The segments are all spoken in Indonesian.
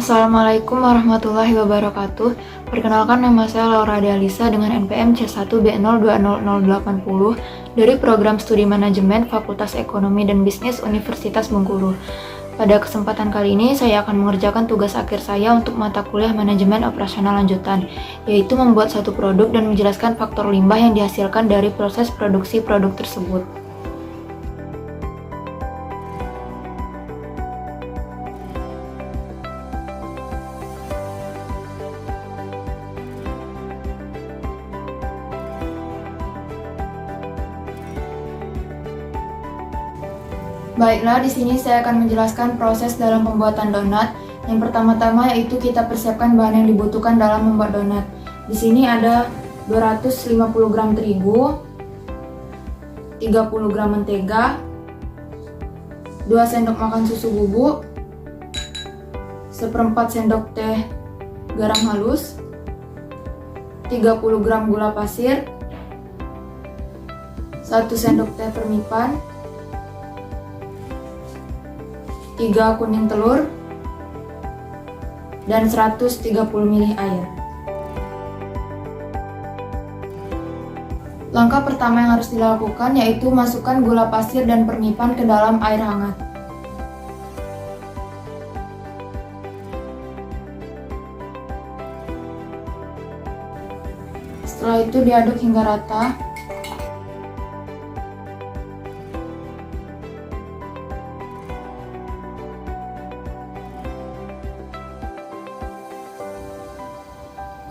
Assalamualaikum warahmatullahi wabarakatuh. Perkenalkan, nama saya Laura Dealisa dengan NPM C1B020080 dari Program Studi Manajemen Fakultas Ekonomi dan Bisnis Universitas Bengkulu. Pada kesempatan kali ini saya akan mengerjakan tugas akhir saya untuk mata kuliah Manajemen Operasional Lanjutan, yaitu membuat satu produk dan menjelaskan faktor limbah yang dihasilkan dari proses produksi produk tersebut. Baiklah, di sini saya akan menjelaskan proses dalam pembuatan donat. Yang pertama-tama yaitu kita persiapkan bahan yang dibutuhkan dalam membuat donat. Di sini ada 250 gram terigu, 30 gram mentega, 2 sendok makan susu bubuk, 1/4 sendok teh garam halus, 30 gram gula pasir, 1 sendok teh permipan, 3 kuning telur, dan 130 ml air. Langkah pertama yang harus dilakukan yaitu masukkan gula pasir dan permipan ke dalam air hangat. Setelah itu diaduk hingga rata.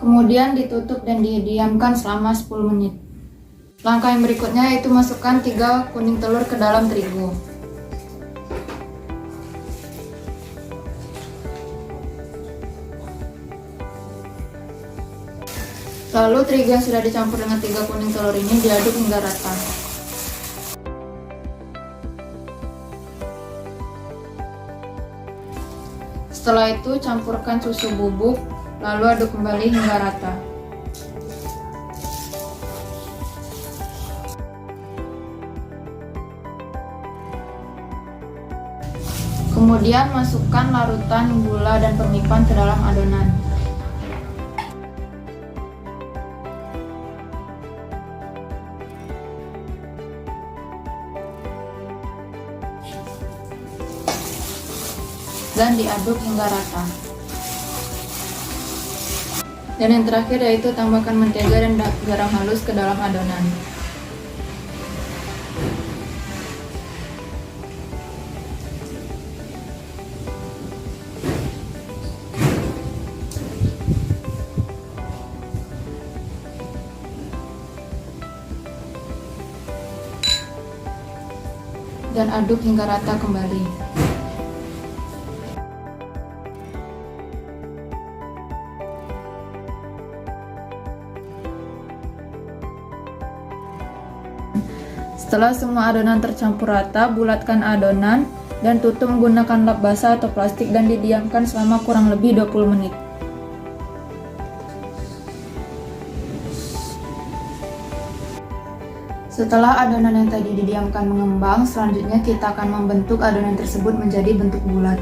Kemudian ditutup dan didiamkan selama 10 menit. Langkah yang berikutnya yaitu masukkan 3 kuning telur ke dalam terigu. Lalu terigu yang sudah dicampur dengan 3 kuning telur ini diaduk hingga rata. Setelah itu campurkan susu bubuk, lalu aduk kembali hingga rata. Kemudian masukkan larutan gula dan permipan ke dalam adonan. Dan diaduk hingga rata. Dan yang terakhir yaitu tambahkan mentega dan garam halus ke dalam adonan. Dan aduk hingga rata kembali. Setelah semua adonan tercampur rata, bulatkan adonan dan tutup menggunakan lap basah atau plastik dan didiamkan selama kurang lebih 20 menit. Setelah adonan yang tadi didiamkan mengembang, selanjutnya kita akan membentuk adonan tersebut menjadi bentuk bulat.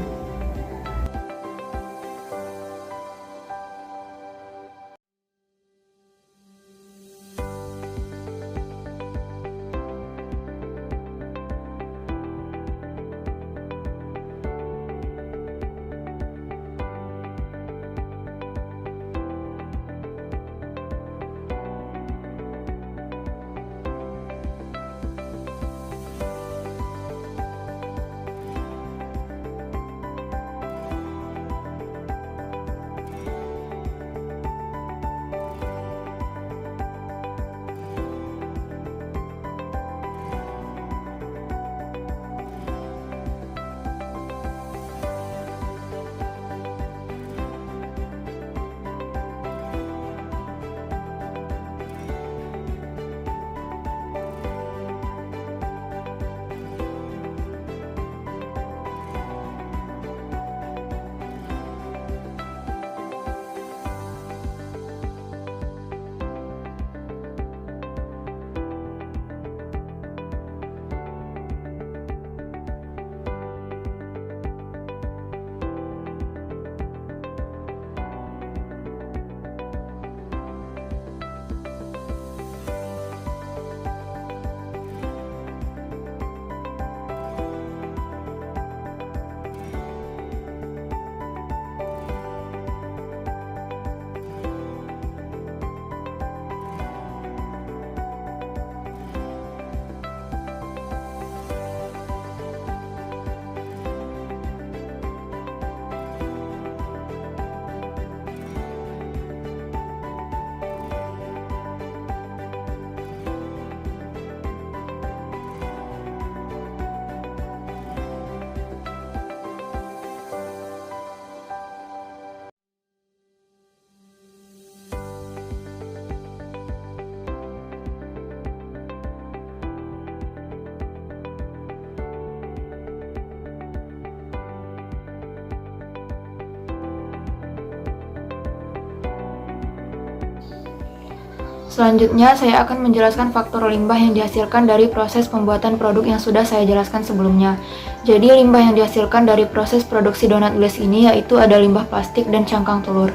Selanjutnya, saya akan menjelaskan faktor limbah yang dihasilkan dari proses pembuatan produk yang sudah saya jelaskan sebelumnya. Jadi, limbah yang dihasilkan dari proses produksi donat glaze ini yaitu ada limbah plastik dan cangkang telur.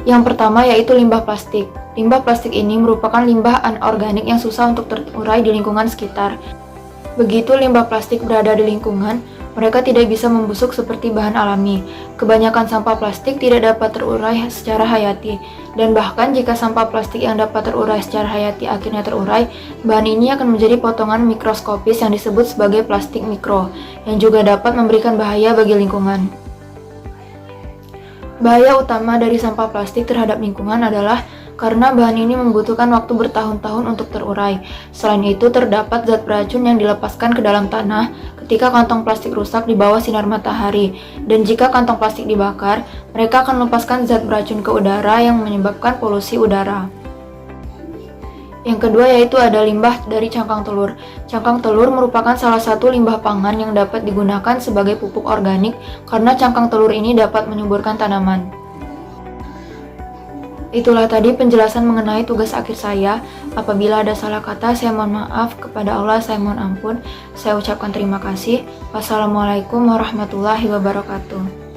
Yang pertama yaitu limbah plastik. Limbah plastik ini merupakan limbah anorganik yang susah untuk terurai di lingkungan sekitar. Begitu limbah plastik berada di lingkungan, mereka tidak bisa membusuk seperti bahan alami. Kebanyakan sampah plastik tidak dapat terurai secara hayati, dan bahkan jika sampah plastik yang dapat terurai secara hayati akhirnya terurai, bahan ini akan menjadi potongan mikroskopis yang disebut sebagai plastik mikro, yang juga dapat memberikan bahaya bagi lingkungan. Bahaya utama dari sampah plastik terhadap lingkungan adalah karena bahan ini membutuhkan waktu bertahun-tahun untuk terurai. Selain itu, terdapat zat beracun yang dilepaskan ke dalam tanah ketika kantong plastik rusak di bawah sinar matahari. Dan jika kantong plastik dibakar, mereka akan melepaskan zat beracun ke udara yang menyebabkan polusi udara. Yang kedua yaitu ada limbah dari cangkang telur. Cangkang telur merupakan salah satu limbah pangan yang dapat digunakan sebagai pupuk organik karena cangkang telur ini dapat menyuburkan tanaman. Itulah tadi penjelasan mengenai tugas akhir saya. Apabila ada salah kata, saya mohon maaf. Kepada Allah, saya mohon ampun. Saya ucapkan terima kasih. Wassalamualaikum warahmatullahi wabarakatuh.